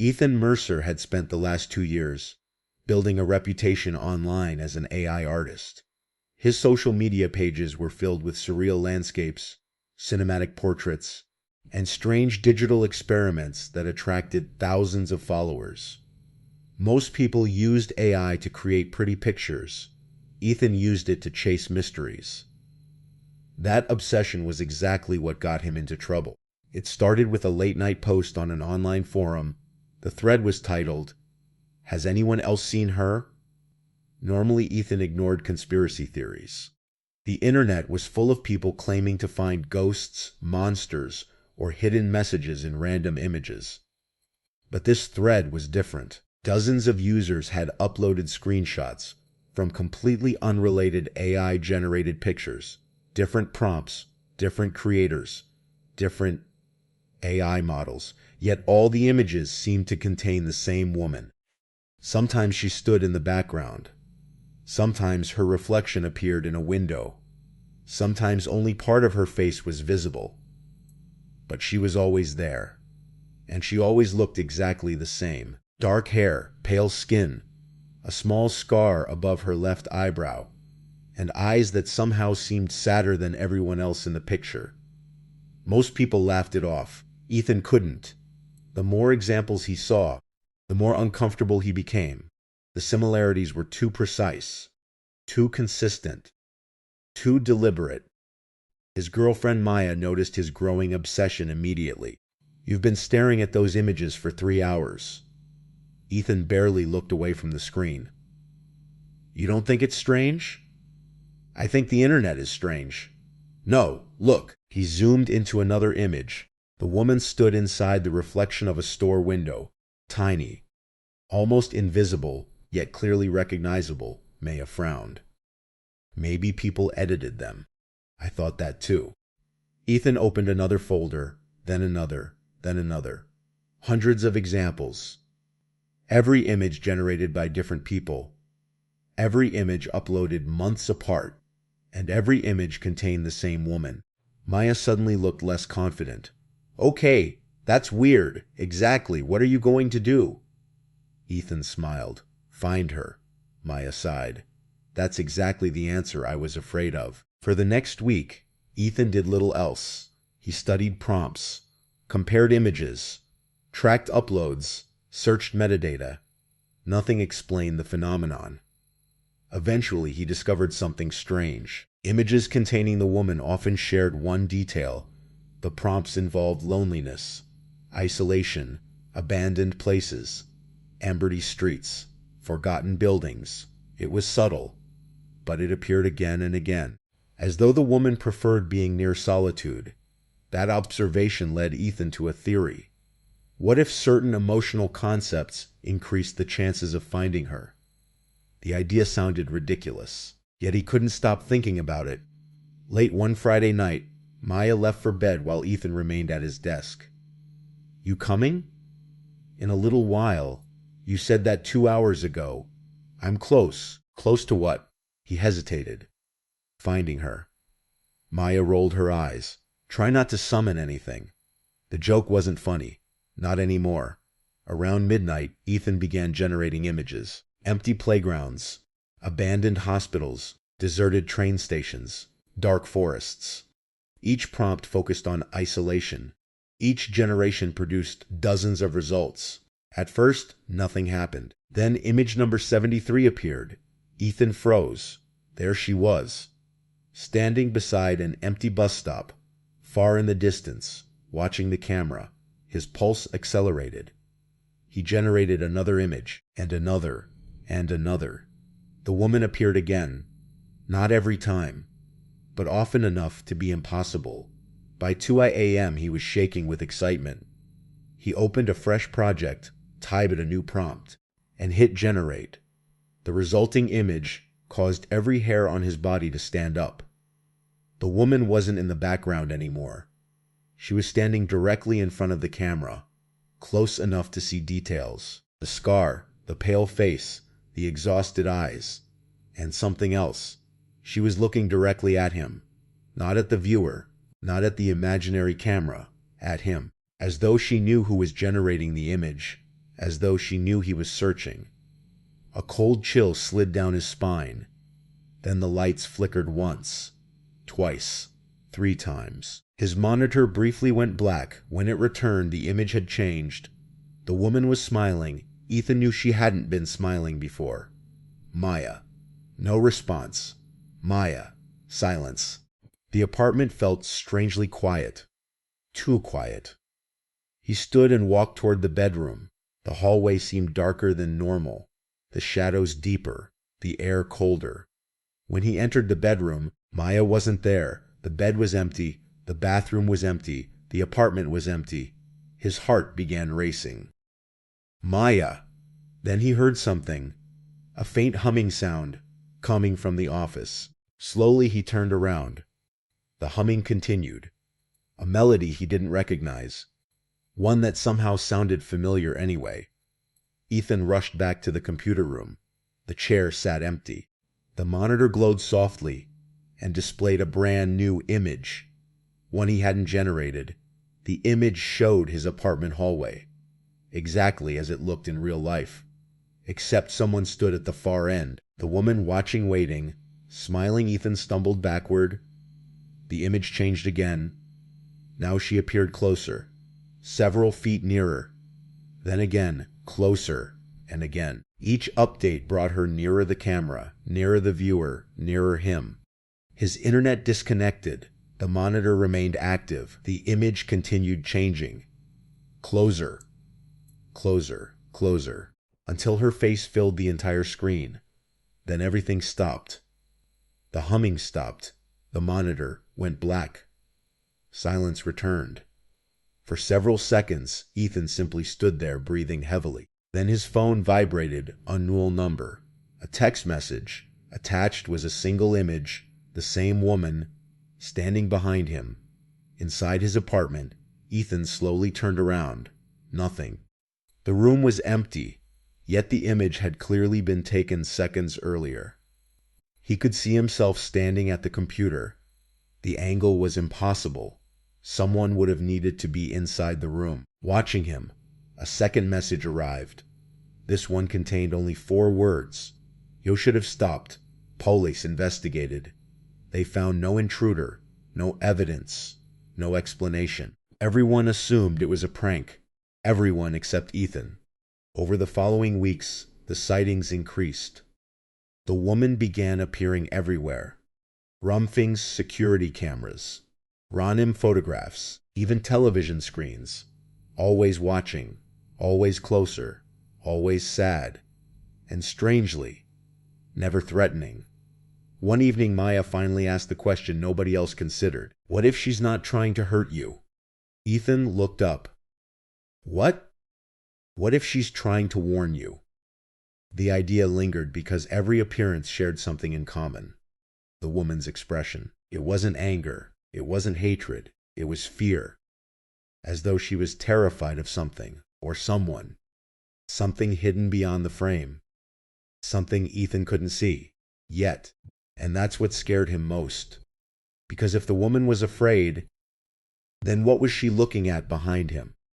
Ethan Mercer had spent the last 2 years building a reputation online as an AI artist. His social media pages were filled with surreal landscapes, cinematic portraits, and strange digital experiments that attracted thousands of followers. Most people used AI to create pretty pictures. Ethan used it to chase mysteries. That obsession was exactly what got him into trouble. It started with a late-night post on an online forum. The thread was titled, "Has anyone else seen her?" Normally, Ethan ignored conspiracy theories. The internet was full of people claiming to find ghosts, monsters, or hidden messages in random images. But this thread was different. Dozens of users had uploaded screenshots from completely unrelated AI-generated pictures, different prompts, different creators, different AI models, yet all the images seemed to contain the same woman. Sometimes she stood in the background. Sometimes her reflection appeared in a window. Sometimes only part of her face was visible. But she was always there. And she always looked exactly the same. Dark hair, pale skin, a small scar above her left eyebrow, and eyes that somehow seemed sadder than everyone else in the picture. Most people laughed it off. Ethan couldn't. The more examples he saw, the more uncomfortable he became. The similarities were too precise, too consistent, too deliberate. His girlfriend Maya noticed his growing obsession immediately. "You've been staring at those images for 3 hours. Ethan barely looked away from the screen. "You don't think it's strange?" "I think the internet is strange." "No, look." He zoomed into another image. The woman stood inside the reflection of a store window, tiny, almost invisible, yet clearly recognizable. Maya frowned. "Maybe people edited them." "I thought that too." Ethan opened another folder, then another, then another. Hundreds of examples. Every image generated by different people. Every image uploaded months apart. And every image contained the same woman. Maya suddenly looked less confident. "Okay, that's weird. Exactly. What are you going to do?" Ethan smiled. "Find her." Maya sighed. "That's exactly the answer I was afraid of." For the next week, Ethan did little else. He studied prompts, compared images, tracked uploads, searched metadata. Nothing explained the phenomenon. Eventually, he discovered something strange. Images containing the woman often shared one detail. The prompts involved loneliness, isolation, abandoned places, empty streets, forgotten buildings. It was subtle, but it appeared again and again, as though the woman preferred being near solitude. That observation led Ethan to a theory. What if certain emotional concepts increased the chances of finding her? The idea sounded ridiculous, yet he couldn't stop thinking about it. Late one Friday night, Maya left for bed while Ethan remained at his desk. "You coming?" "In a little while. You said that 2 hours ago." "I'm close." "Close to what?" He hesitated. "Finding her." Maya rolled her eyes. "Try not to summon anything." The joke wasn't funny. Not anymore. Around midnight, Ethan began generating images. Empty playgrounds, abandoned hospitals, deserted train stations, dark forests. Each prompt focused on isolation. Each generation produced dozens of results. At first, nothing happened. Then image number 73 appeared. Ethan froze. There she was, standing beside an empty bus stop, far in the distance, watching the camera. His pulse accelerated. He generated another image, and another, and another. The woman appeared again. Not every time, but often enough to be impossible. By 2 a.m. he was shaking with excitement. He opened a fresh project, typed a new prompt, and hit generate. The resulting image caused every hair on his body to stand up. The woman wasn't in the background anymore. She was standing directly in front of the camera, close enough to see details. The scar, the pale face, the exhausted eyes, and something else. She was looking directly at him, not at the viewer, not at the imaginary camera, at him, as though she knew who was generating the image, as though she knew he was searching. A cold chill slid down his spine. Then the lights flickered once, twice, 3 times. His monitor briefly went black. When it returned, the image had changed. The woman was smiling. Ethan knew she hadn't been smiling before. Maya. No response. Maya. Silence. The apartment felt strangely quiet. Too quiet. He stood and walked toward the bedroom. The hallway seemed darker than normal, the shadows deeper, the air colder. When he entered the bedroom, Maya wasn't there. The bed was empty, the bathroom was empty, the apartment was empty. His heart began racing. Maya! Then he heard something, a faint humming sound, coming from the office. Slowly he turned around. The humming continued, a melody he didn't recognize, one that somehow sounded familiar anyway. Ethan rushed back to the computer room. The chair sat empty. The monitor glowed softly and displayed a brand new image, one he hadn't generated. The image showed his apartment hallway, exactly as it looked in real life, except someone stood at the far end. The woman watching, waiting, smiling. Ethan stumbled backward. The image changed again. Now she appeared closer, several feet nearer. Then again, closer, and again. Each update brought her nearer the camera, nearer the viewer, nearer him. His internet disconnected. The monitor remained active. The image continued changing. Closer, closer, closer, until her face filled the entire screen. Then everything stopped. The humming stopped. The monitor went black. Silence returned. For several seconds, Ethan simply stood there, breathing heavily. Then his phone vibrated. Unknown number. A text message. Attached was a single image, the same woman, standing behind him. Inside his apartment, Ethan slowly turned around. Nothing. The room was empty, yet the image had clearly been taken seconds earlier. He could see himself standing at the computer. The angle was impossible. Someone would have needed to be inside the room, watching him. A second message arrived. This one contained only 4 words. You should have stopped. Police investigated. They found no intruder, no evidence, no explanation. Everyone assumed it was a prank. Everyone except Ethan. Over the following weeks, the sightings increased. The woman began appearing everywhere. Rumfing's security cameras, Ronim photographs, even television screens. Always watching, always closer, always sad, and strangely, never threatening. One evening, Maya finally asked the question nobody else considered. What if she's not trying to hurt you? Ethan looked up. What? What if she's trying to warn you? The idea lingered because every appearance shared something in common. The woman's expression. It wasn't anger. It wasn't hatred. It was fear. As though she was terrified of something or someone. Something hidden beyond the frame. Something Ethan couldn't see yet. And that's what scared him most. Because if the woman was afraid, then what was she looking at behind him?